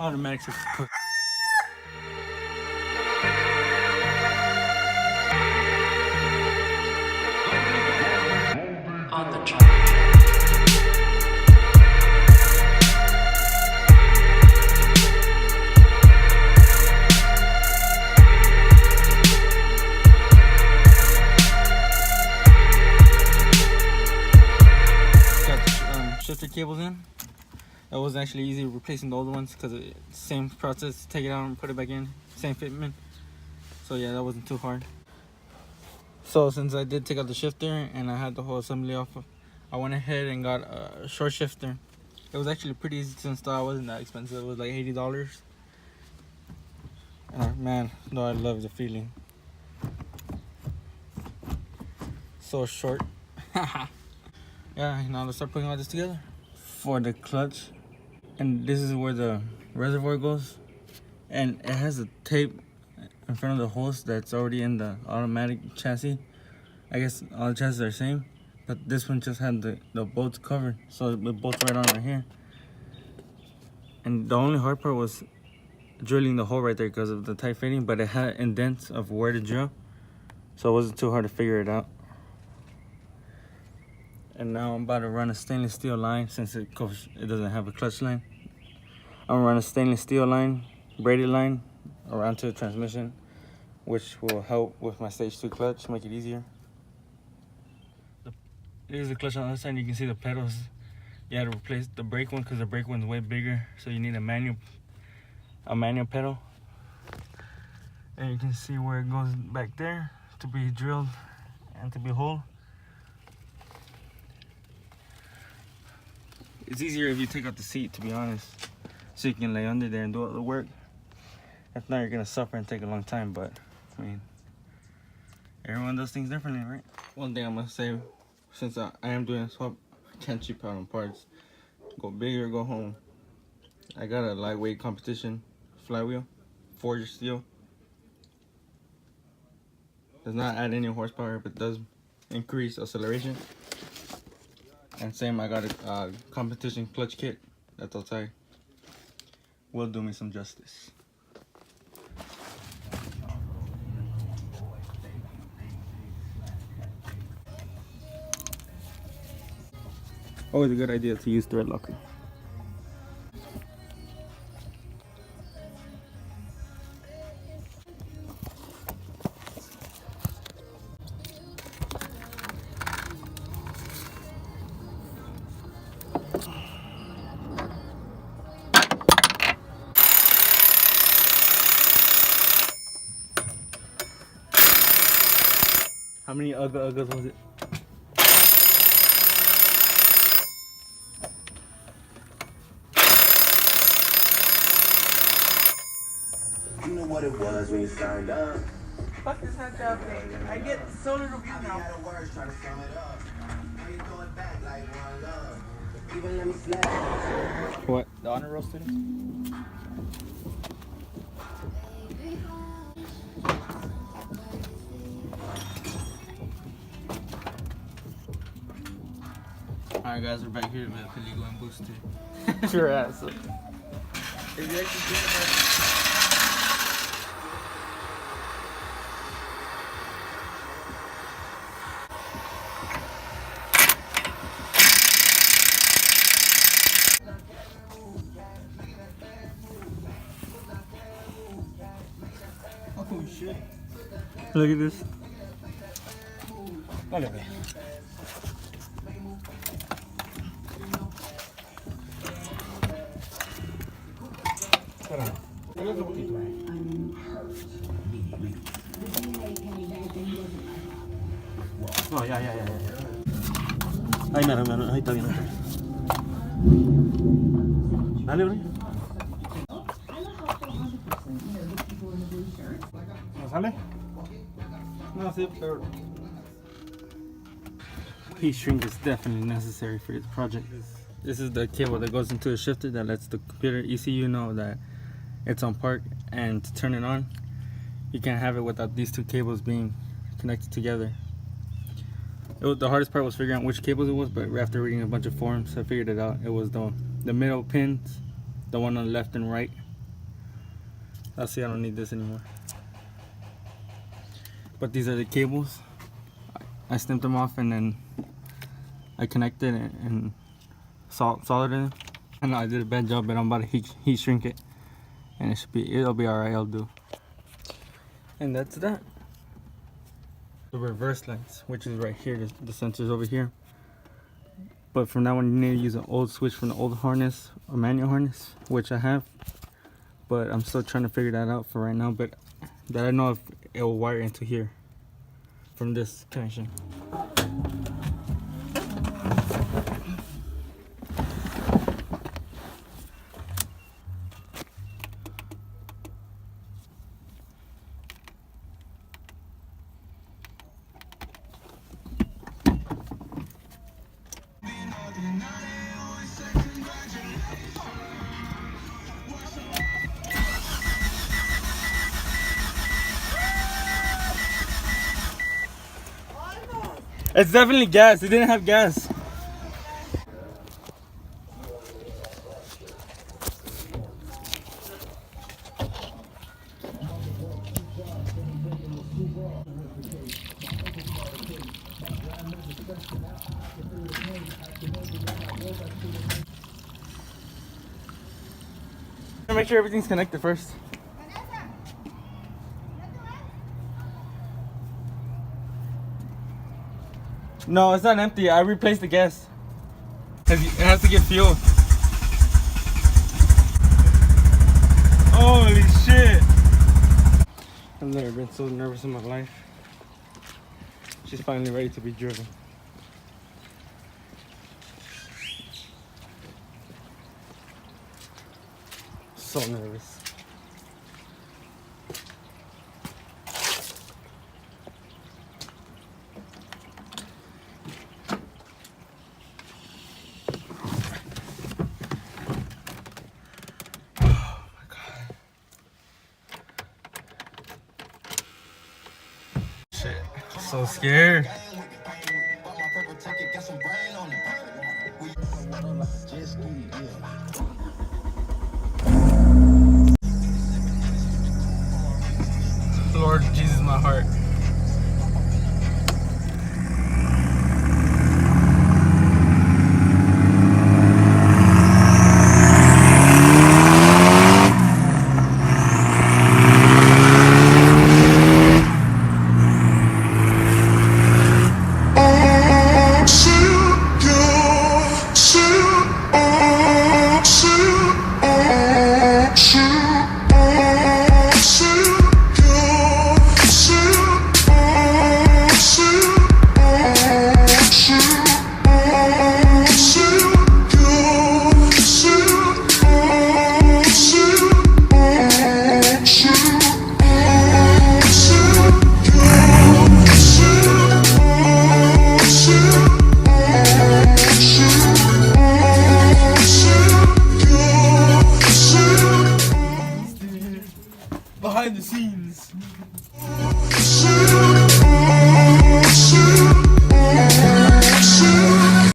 Automatic. On the track. Shifter cables in. It was actually easy replacing the old ones because same process, take it out and put it back in, same fitment. So yeah, that wasn't too hard. So since I did take out the shifter and I had the whole assembly off, I went ahead and got a short shifter. It was actually pretty easy to install. It wasn't that expensive. It was like $80. Man, no, I love the feeling. So short. Yeah, now let's start putting all this together. For the clutch, and this is where the reservoir goes, and it has a tape in front of the hose that's already in the automatic chassis. I guess all the chassis are the same, but this one just had the bolts covered, so it bolts right on right here. And the only hard part was drilling the hole right there because of the tight fitting, but it had indents of where to drill, so it wasn't too hard to figure it out. And now I'm about to run a stainless steel line since it doesn't have a clutch line. I'm gonna run a stainless steel line, braided line around to the transmission, which will help with my stage 2 clutch, make it easier. Here's the clutch on the other side. You can see the pedals. You had to replace the brake one because the brake one's way bigger, so you need a manual pedal. And you can see where it goes back there to be drilled and to be holed. It's easier if you take out the seat, to be honest, so you can lay under there and do all the work. If not, you're gonna suffer and take a long time, but I mean, everyone does things differently, right? One thing I'm gonna say, since I am doing a swap, I can't cheap out on parts. Go big or go home. I got a lightweight competition flywheel, forged steel. Does not add any horsepower, but does increase acceleration. And same, I got a competition clutch kit that's outside. Will do me some justice. Always a good idea to use thread locker. How many uggas was it? You know what it was when you signed up. Fuck this hot job thing. I get so little views now. What? The honor roll students? Alright guys, we're back here with Peligo and Booster. Your ass. If you actually think about it. Oh shit. Look at this. Vale, ve. Espera. Dale otro poquito. No, ya. Ahí, mira, ahí está bien. Dale, bro. ¿No sale? No, sí, pero heat shrink is definitely necessary for this project. This is the cable that goes into the shifter that lets the computer ECU know that it's on park, and to turn it on, you can't have it without these two cables being connected together. The hardest part was figuring out which cables it was, but after reading a bunch of forums, I figured it out. It was the middle pins, the one on the left and right, See, I don't need this anymore. But these are the cables. I snipped them off and then I connected it and soldered it. I know I did a bad job, but I'm about to heat shrink it, and it'll be alright. I'll do. And that's that. The reverse lights, which is right here. The sensor's over here. But from now on, you need to use an old switch from the old harness, a manual harness, which I have. But I'm still trying to figure that out for right now. But that I know if it will wire into here from this connection. It's definitely gas. It didn't have gas. Make sure everything's connected first. No, it's not empty. I replaced the gas. It has to get fuel. Holy shit! I've never been so nervous in my life. She's finally ready to be driven. So nervous. So scared. Lord Jesus, my heart. Behind the scenes.